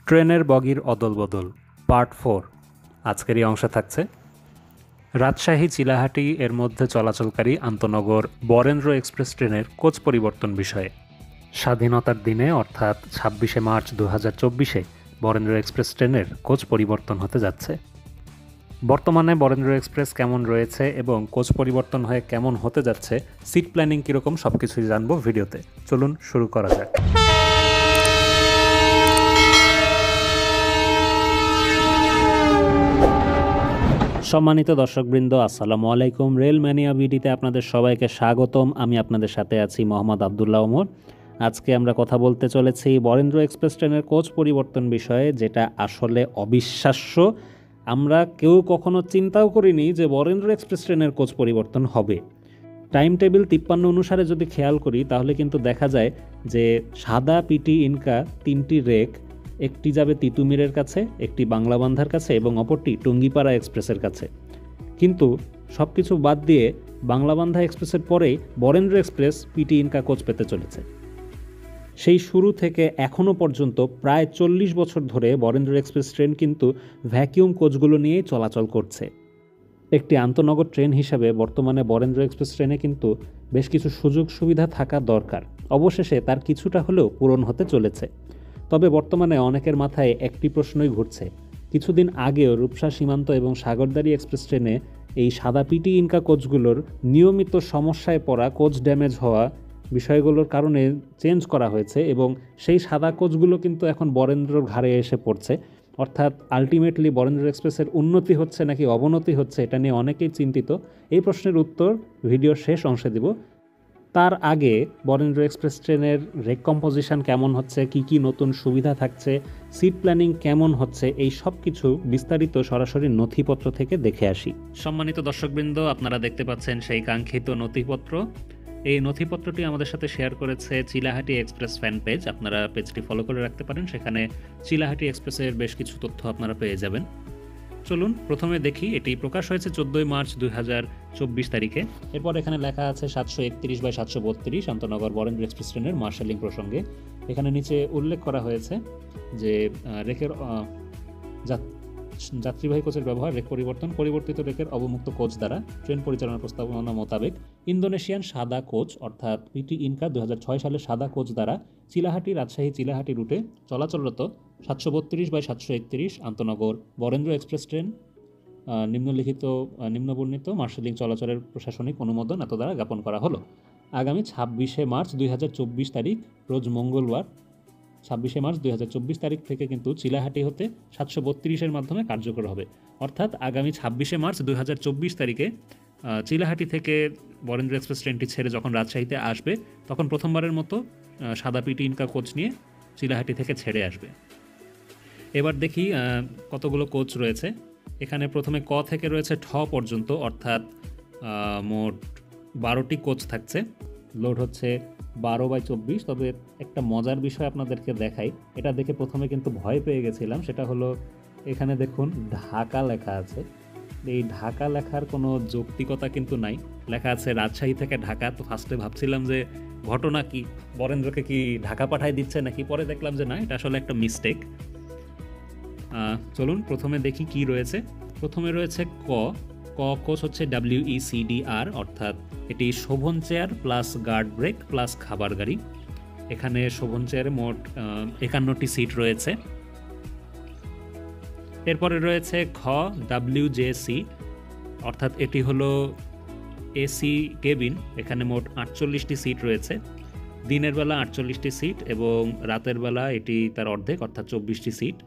ট্রেনের বগির অদলবদল পার্ট 4 আজকের এই অংশে থাকছে রাজশাহী চিলাহাটি এর মধ্যে চলাচলকারী আন্তনগর বরেন্দ্র এক্সপ্রেস ট্রেনের কোচ পরিবর্তন বিষয়ে। স্বাধীনতার দিনে অর্থাৎ ২৬শে মার্চ ২০২৪-এ বরেন্দ্র এক্সপ্রেস ট্রেনের কোচ পরিবর্তন হতে যাচ্ছে। বর্তমানে বরেন্দ্র এক্সপ্রেস কেমন রয়েছে এবং কোচ পরিবর্তন হয়ে কেমন হতে যাচ্ছে, সিট প্ল্যানিং কীরকম, সব কিছুই জানবো ভিডিওতে। চলুন শুরু করা যাক। সম্মানিত দর্শকবৃন্দ, আসসালামু আলাইকুম। রেল ম্যানিয়া ভিডিতে আপনাদের সবাইকে স্বাগতম। আমি আপনাদের সাথে আছি মোহাম্মদ আবদুল্লাহ ওমর। আজকে আমরা কথা বলতে চলেছি বরেন্দ্র এক্সপ্রেস ট্রেনের কোচ পরিবর্তন বিষয়ে, যেটা আসলে অবিশ্বাস্য। আমরা কেউ কখনো চিন্তাও করিনি যে বরেন্দ্র এক্সপ্রেস ট্রেনের কোচ পরিবর্তন হবে। টাইম টেবিল 53 অনুসারে যদি খেয়াল করি তাহলে কিন্তু দেখা যায় যে সাদা পিটি ইনকা 3টি রেক, একটি যাবে তিতুমিরের কাছে, একটি বাংলাবান্ধার কাছে এবং অপরটি টুঙ্গিপাড়া এক্সপ্রেসের কাছে। কিন্তু সব কিছু বাদ দিয়ে বাংলাবান্ধা এক্সপ্রেসের পরেই Barendra express PT INKA coach পেতে চলেছে। সেই শুরু থেকে এখনও পর্যন্ত প্রায় 40 বছর ধরে বরেন্দ্র এক্সপ্রেস ট্রেন কিন্তু ভ্যাকিউম কোচগুলো নিয়েই চলাচল করছে। একটি আন্তনগর ট্রেন হিসাবে বর্তমানে বরেন্দ্র এক্সপ্রেস ট্রেনে কিন্তু বেশ কিছু সুযোগ সুবিধা থাকা দরকার। অবশেষে তার কিছুটা হলেও পূরণ হতে চলেছে। তবে বর্তমানে অনেকের মাথায় একটি প্রশ্নই ঘুরছে। কিছুদিন আগেও রূপসা সীমান্ত এবং সাগরদাড়ি এক্সপ্রেস ট্রেনে এই সাদা পিটি ইনকা কোচগুলোর নিয়মিত সমস্যায় পড়া, কোচ ড্যামেজ হওয়া বিষয়গুলোর কারণে চেঞ্জ করা হয়েছে এবং সেই সাদা কোচগুলো কিন্তু এখন বরেন্দ্রর ঘাড়ে এসে পড়ছে। অর্থাৎ আলটিমেটলি বরেন্দ্র এক্সপ্রেসের উন্নতি হচ্ছে নাকি অবনতি হচ্ছে, এটা নিয়ে অনেকেই চিন্তিত। এই প্রশ্নের উত্তর ভিডিওর শেষ অংশে দিব। তার আগে বরেন্দ্র এক্সপ্রেস ট্রেনের রেক কম্পোজিশন কেমন হচ্ছে, কি কি নতুন সুবিধা থাকছে, সিট প্ল্যানিং কেমন হচ্ছে, এই সব কিছু বিস্তারিত সরাসরি নথিপত্র থেকে দেখে আসি। সম্মানিত দর্শকবৃন্দ, আপনারা দেখতে পাচ্ছেন সেই কাঙ্ক্ষিত নথিপত্র। এই নথিপত্রটি আমাদের সাথে শেয়ার করেছে চিলাহাটি এক্সপ্রেস ফ্যান পেজ। আপনারা পেজটি ফলো করে রাখতে পারেন, সেখানে চিলাহাটি এক্সপ্রেসের বেশ কিছু তথ্য আপনারা পেয়ে যাবেন। চলুন প্রথমে দেখি। এটি প্রকাশ হয়েছে 14 মার্চ 2024 তারিখে। এরপর এখানে লেখা আছে 731/732 আন্তনগর বরেন্দ্র এক্সপ্রেস ট্রেনের মার্শালিং প্রসঙ্গে। এখানে নিচে উল্লেখ করা হয়েছে যে রেকের যাত্রীবাহী কোচের ব্যবহার, রেক পরিবর্তিত রেকের অবমুক্ত কোচ দ্বারা ট্রেন পরিচালনার প্রস্তাবনা মোতাবেক ইন্দোনেশিয়ান সাদা কোচ অর্থাৎ পিটি ইনকা 2006 সালের সাদা কোচ দ্বারা রাজশাহী-চিলাহাটি রুটে চলাচলরত 732/731 আন্তনগর বরেন্দ্র এক্সপ্রেস ট্রেন নিম্নবর্ণিত মার্শালিং চলাচলের প্রশাসনিক অনুমোদন এত দ্বারা জ্ঞাপন করা হলো। আগামী 26শে মার্চ 2024 তারিখ রোজ মঙ্গলবার 26শে মার্চ 2024 তারিখ থেকে কিন্তু চিলাহাটি হতে 732-এর মাধ্যমে কার্যকর হবে। অর্থাৎ আগামী 26শে মার্চ 2024 তারিখে চিলাহাটি থেকে বরেন্দ্র এক্সপ্রেস ট্রেনটি ছেড়ে যখন রাজশাহীতে আসবে তখন প্রথমবারের মতো সাদা পিটি ইনকা কোচ নিয়ে চিলাহাটি থেকে ছেড়ে আসবে। এবার দেখি কতগুলো কোচ রয়েছে। এখানে প্রথমে ক থেকে রয়েছে ঠ পর্যন্ত, অর্থাৎ মোট 12টি কোচ থাকছে। লোড হচ্ছে 12/24। তবে একটা মজার বিষয় আপনাদেরকে দেখাই, এটা দেখে প্রথমে কিন্তু ভয় পেয়ে গেছিলাম। সেটা হলো এখানে দেখুন ঢাকা লেখা আছে। এই ঢাকা লেখার কোনো যৌক্তিকতা কিন্তু নাই। লেখা আছে রাজশাহী থেকে ঢাকা। তো ফার্স্টে ভাবছিলাম যে ঘটনা কি, বরেন্দ্রকে কি ঢাকা পাঠায় দিচ্ছে নাকি, পরে দেখলাম যে না, এটা আসলে একটা মিস্টেক। চলুন প্রথমে দেখি কি রয়েছে। প্রথমে রয়েছে ক কোচ হচ্ছে WECDR, অর্থাৎ এটি Shovan chair plus guard brake plus খাবার গাড়ি। এখানে শোভন চেয়ারে মোট 51টি সিট রয়েছে। এরপরে রয়েছে খ WJC, অর্থাৎ এটি হলো এসি কেবিন। এখানে মোট 48টি সিট রয়েছে। দিনের বেলা 48টি সিট এবং রাতের বেলা এটি তার অর্ধেক অর্থাৎ 24টি সিট।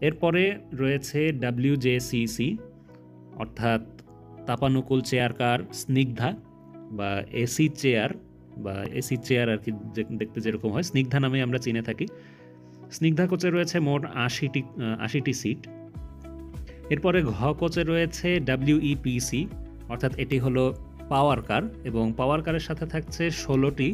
এরপরে রয়েছে WJCC, অর্থাৎ তাপানুকুল চেয়ার কার স্নিগ্ধা বা এসি চেয়ার আর কি, দেখতে যেরকম হয় স্নিগ্ধা নামে আমরা চিনে থাকি। স্নিগ্ধা কোচে রয়েছে মোট 80টি সিট। এরপরে ঘ কোচে রয়েছে WEPC, অর্থাৎ এটি হলো পাওয়ার কার এবং পাওয়ার কারের সাথে থাকছে 16টি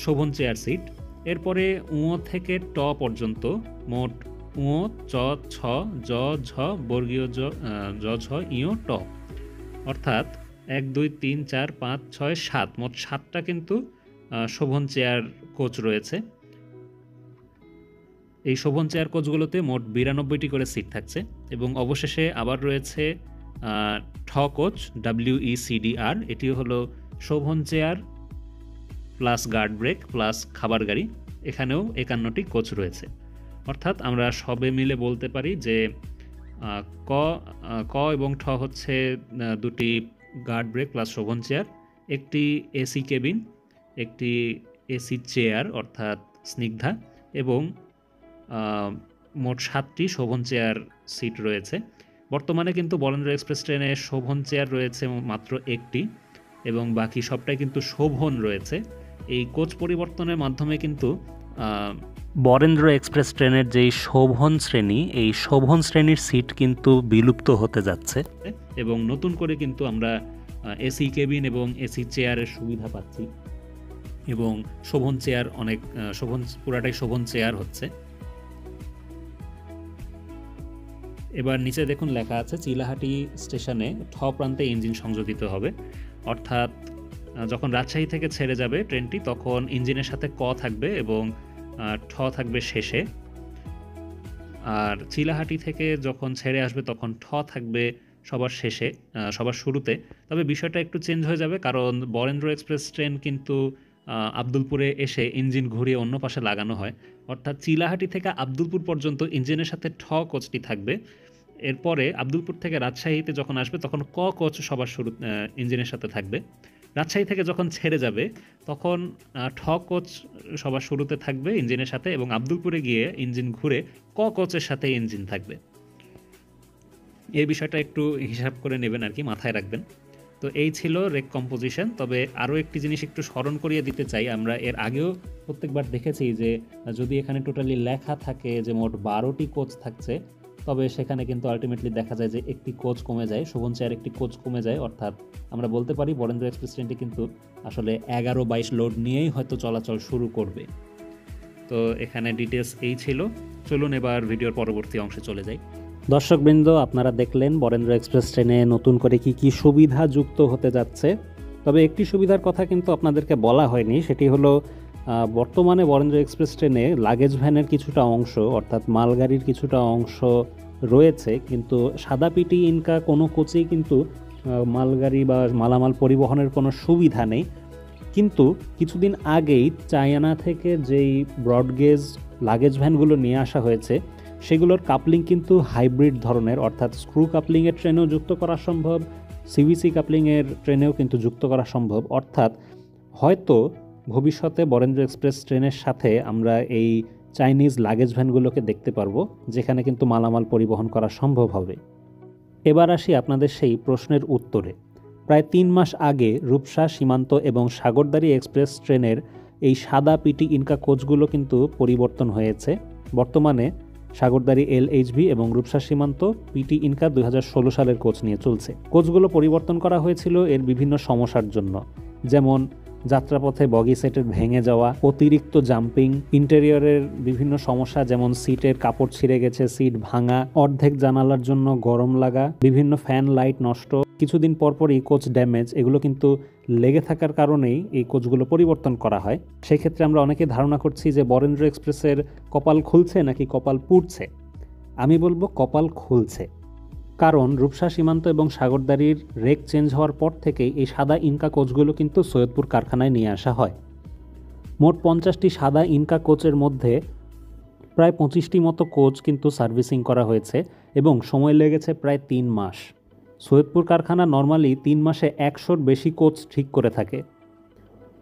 শোভন চেয়ার সিট। এরপরে উঁ থেকে ট পর্যন্ত মোট উঁ চ ছ জ ঝ বর্গীয় জ ঝ ইঁ ট, অর্থাৎ 1 2 3 4 5 6 7 মোট 7টা কিন্তু শোভন চেয়ার কোচ রয়েছে। এই শোভন চেয়ার কোচগুলোতে মোট 92টি করে সিট থাকছে এবং অবশেষে আবার রয়েছে ঠ কোচ WECDR, এটিও হলো Shovan chair plus guard brake plus খাবার গাড়ি। এখানেও 51টি কোচ রয়েছে। অর্থাৎ আমরা সবে মিলে বলতে পারি যে ক ক এবং ঠ হচ্ছে দুটি guard brake plus Shovan chair, একটি এসি কেবিন, একটি এসি চেয়ার অর্থাৎ স্নিগ্ধা এবং মোট 7টি শোভন চেয়ার সিট রয়েছে। বর্তমানে কিন্তু বরেন্দ্র এক্সপ্রেস ট্রেনে শোভন চেয়ার রয়েছে মাত্র একটি এবং বাকি সবটাই কিন্তু শোভন রয়েছে। এই কোচ পরিবর্তনের মাধ্যমে কিন্তু বরেন্দ্র এক্সপ্রেস ট্রেনের যেই শোভন শ্রেণী, এই শোভন শ্রেণীর সিট কিন্তু বিলুপ্ত হতে যাচ্ছে এবং নতুন করে কিন্তু আমরা এসি কেবিন এবং এসি চেয়ারের সুবিধা পাচ্ছি এবং শোভন চেয়ার অনেক পুরাটাই শোভন চেয়ার হচ্ছে। এবার নিচে দেখুন লেখা আছে চিলাহাটি স্টেশনে ঠ প্রান্তে ইঞ্জিন সংযোজিত হবে। অর্থাৎ যখন রাজশাহী থেকে ছেড়ে যাবে ট্রেনটি তখন ইঞ্জিনের সাথে ক থাকবে এবং ঠ থাকবে শেষে, আর চিলাহাটি থেকে যখন ছেড়ে আসবে তখন ঠ থাকবে সবার শেষে, সবার শুরুতে। তবে বিষয়টা একটু চেঞ্জ হয়ে যাবে, কারণ বরেন্দ্র এক্সপ্রেস ট্রেন কিন্তু আব্দুলপুরে এসে ইঞ্জিন ঘুরিয়ে অন্য পাশে লাগানো হয়। অর্থাৎ চিলাহাটি থেকে আব্দুলপুর পর্যন্ত ইঞ্জিনের সাথে ঠ কোচটি থাকবে। এরপরে আব্দুলপুর থেকে রাজশাহীতে যখন আসবে তখন ক কোচ সবার শুরু ইঞ্জিনের সাথে থাকবে। রাজশাহী থেকে যখন ছেড়ে যাবে তখন ঠ কোচ সবার শুরুতে থাকবে ইঞ্জিনের সাথে এবং আব্দুলপুরে গিয়ে ইঞ্জিন ঘুরে ক কোচের সাথে ইঞ্জিন থাকবে। এই বিষয়টা একটু হিসাব করে নেবেন আর কি, মাথায় রাখবেন। তো এই ছিল রেক কম্পোজিশন। তবে আরও একটি জিনিস একটু স্মরণ করিয়ে দিতে চাই, আমরা এর আগেও প্রত্যেকবার দেখেছি যে যদি এখানে টোটালি লেখা থাকে যে মোট 12টি কোচ থাকছে, তবে সেখানে কিন্তু আলটিমেটলি দেখা যায় যে একটি কোচ কমে যায়, শোভন চেয়ার একটি কোচ কমে যায়। অর্থাৎ আমরা বলতে পারি বরেন্দ্র এক্সপ্রেস ট্রেনটি কিন্তু আসলে 11-22 লোড নিয়েই হয়তো চলাচল শুরু করবে। তো এখানে ডিটেলস এই ছিল। চলুন এবার ভিডিওর পরবর্তী অংশে চলে যাই। দর্শকবৃন্দ, আপনারা দেখলেন বরেন্দ্র এক্সপ্রেস ট্রেনে নতুন করে কি সুবিধা যুক্ত হতে যাচ্ছে। তবে একটি সুবিধার কথা কিন্তু আপনাদেরকে বলা হয়নি, সেটি হলো বর্তমানে বরেন্দ্র এক্সপ্রেস ট্রেনে লাগেজ ভ্যানের কিছুটা অংশ অর্থাৎ মালগাড়ির কিছুটা অংশ রয়েছে, কিন্তু সাদা পিটি ইনকা কোনো কোচেই কিন্তু মালগাড়ি বা মালামাল পরিবহনের কোনো সুবিধা নেই। কিন্তু কিছুদিন আগেই চায়না থেকে যেই ব্রডগেজ লাগেজ ভ্যানগুলো নিয়ে আসা হয়েছে সেগুলোর কাপলিং কিন্তু হাইব্রিড ধরনের, অর্থাৎ স্ক্রু কাপলিংয়ের ট্রেনেও যুক্ত করা সম্ভব, সিভিসি কাপলিংয়ের ট্রেনেও কিন্তু যুক্ত করা সম্ভব। অর্থাৎ হয়তো ভবিষ্যতে বরেন্দ্র এক্সপ্রেস ট্রেনের সাথে আমরা এই চাইনিজ লাগেজ ভ্যানগুলোকে দেখতে পারবো, যেখানে কিন্তু মালামাল পরিবহন করা সম্ভব হবে। এবার আসি আপনাদের সেই প্রশ্নের উত্তরে। প্রায় 3 মাস আগে রূপসা, সীমান্ত এবং সাগরদাড়ি এক্সপ্রেস ট্রেনের এই সাদা পিটি ইনকা কোচগুলো কিন্তু পরিবর্তন হয়েছে। বর্তমানে সাগরদাড়ি LHB এবং রূপসা সীমান্ত পিটি ইনকা 2016 সালের কোচ নিয়ে চলছে। কোচগুলো পরিবর্তন করা হয়েছিল এর বিভিন্ন সমস্যার জন্য, যেমন যাত্রাপথে বগি সেটের ভেঙে যাওয়া, অতিরিক্ত জাম্পিং, ইন্টেরিয়রের বিভিন্ন সমস্যা যেমন সিটের কাপড় ছিঁড়ে গেছে, সিট ভাঙা, অর্ধেক জানালার জন্য গরম লাগা, বিভিন্ন ফ্যান লাইট নষ্ট, কিছুদিন পরপরই কোচ ড্যামেজ, এগুলো কিন্তু লেগে থাকার কারণেই এই কোচগুলো পরিবর্তন করা হয়। সেই ক্ষেত্রে আমরা অনেকে ধারণা করছি যে বরেন্দ্র এক্সপ্রেসের কপাল খুলছে নাকি কপাল পুড়ছে। আমি বলবো কপাল খুলছে, কারণ রূপসা, সীমান্ত এবং সাগরদাড়ির রেক চেঞ্জ হওয়ার পর থেকেই এই সাদা ইনকা কোচগুলো কিন্তু সৈয়দপুর কারখানায় নিয়ে আসা হয়। মোট 50টি সাদা ইনকা কোচের মধ্যে প্রায় 25টি মতো কোচ কিন্তু সার্ভিসিং করা হয়েছে এবং সময় লেগেছে প্রায় 3 মাস। সৈয়দপুর কারখানা নর্মালি 3 মাসে 100-র বেশি কোচ ঠিক করে থাকে,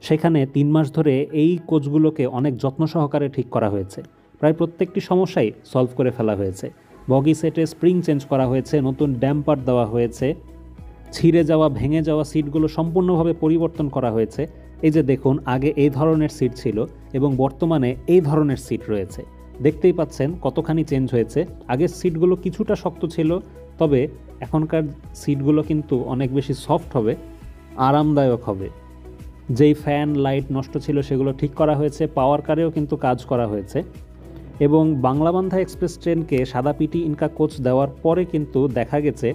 সেখানে 3 মাস ধরে এই কোচগুলোকে অনেক যত্ন সহকারে ঠিক করা হয়েছে। প্রায় প্রত্যেকটি সমস্যাই সলভ করে ফেলা হয়েছে। বগি সেটে স্প্রিং চেঞ্জ করা হয়েছে, নতুন ড্যাম্পার দেওয়া হয়েছে, ছিঁড়ে যাওয়া ভেঙে যাওয়া সিটগুলো সম্পূর্ণভাবে পরিবর্তন করা হয়েছে। এই যে দেখুন, আগে এই ধরনের সিট ছিল এবং বর্তমানে এই ধরনের সিট রয়েছে। দেখতেই পাচ্ছেন কতখানি চেঞ্জ হয়েছে। আগের সিটগুলো কিছুটা শক্ত ছিল, তবে এখনকার সিটগুলো কিন্তু অনেক বেশি সফট হবে, আরামদায়ক হবে। যেই ফ্যান লাইট নষ্ট ছিল সেগুলো ঠিক করা হয়েছে, পাওয়ার কারেও কিন্তু কাজ করা হয়েছে। এবং বাংলাবান্ধা এক্সপ্রেস ট্রেনকে সাদা পিটি ইনকা কোচ দেওয়ার পরে কিন্তু দেখা গেছে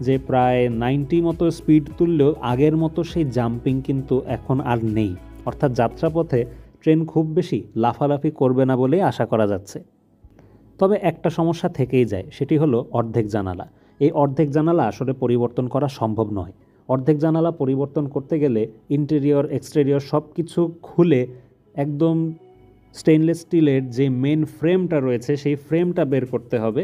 যে প্রায় 90 মতো স্পিড তুললেও আগের মতো সেই জাম্পিং কিন্তু এখন আর নেই। অর্থাৎ যাত্রাপথে ট্রেন খুব বেশি লাফালাফি করবে না বলেই আশা করা যাচ্ছে। তবে একটা সমস্যা থেকেই যায়, সেটি হলো অর্ধেক জানালা। এই অর্ধেক জানালা আসলে পরিবর্তন করা সম্ভব নয়। অর্ধেক জানালা পরিবর্তন করতে গেলে ইন্টেরিয়র এক্সটেরিয়র সব কিছু খুলে একদম স্টেনলেস স্টিলের যে মেন ফ্রেমটা রয়েছে সেই ফ্রেমটা বের করতে হবে।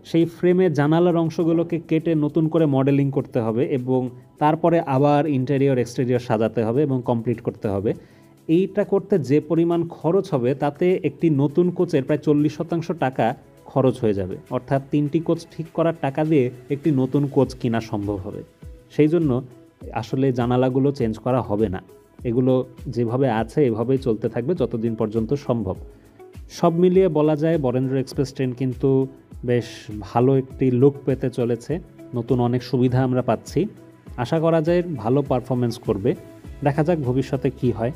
সেই ফ্রেমে জানালার অংশগুলোকে কেটে নতুন করে মডেলিং করতে হবে এবং তারপরে আবার ইন্টেরিয়র এক্সটেরিয়র সাজাতে হবে এবং কমপ্লিট করতে হবে। এইটা করতে যে পরিমাণ খরচ হবে তাতে একটি নতুন কোচের প্রায় 40% টাকা খরচ হয়ে যাবে। অর্থাৎ 3টি কোচ ঠিক করার টাকা দিয়ে একটি নতুন কোচ কেনা সম্ভব হবে। সেই জন্য আসলে জানালাগুলো চেঞ্জ করা হবে না, এগুলো যেভাবে আছে এভাবেই চলতে থাকবে যতদিন পর্যন্ত সম্ভব। সব মিলিয়ে বলা যায় বরেন্দ্র এক্সপ্রেস ট্রেন কিন্তু বেশ ভালো একটি লুক পেতে চলেছে। নতুন অনেক সুবিধা আমরা পাচ্ছি, আশা করা যায় ভালো পারফরমেন্স করবে। দেখা যাক ভবিষ্যতে কি হয়।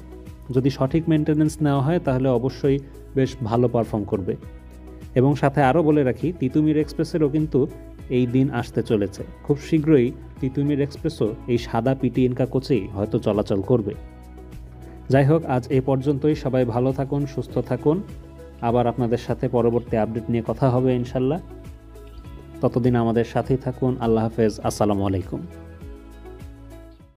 যদি সঠিক মেনটেনেন্স নেওয়া হয় তাহলে অবশ্যই বেশ ভালো পারফর্ম করবে। এবং সাথে আরও বলে রাখি, তিতুমির এক্সপ্রেসেরও কিন্তু এই দিন আসতে চলেছে। খুব শীঘ্রই তিতুমির এক্সপ্রেসও এই সাদা পিটি ইনকা কোচেই হয়তো চলাচল করবে। যাই হোক, আজ এই পর্যন্তই। সবাই ভালো থাকুন, সুস্থ থাকুন। আবার আপনাদের সাথে পরবর্তী আপডেট নিয়ে কথা হবে ইনশাল্লাহ। ততদিন আমাদের সাথেই থাকুন। আল্লাহ হাফেজ। আসসালামু আলাইকুম।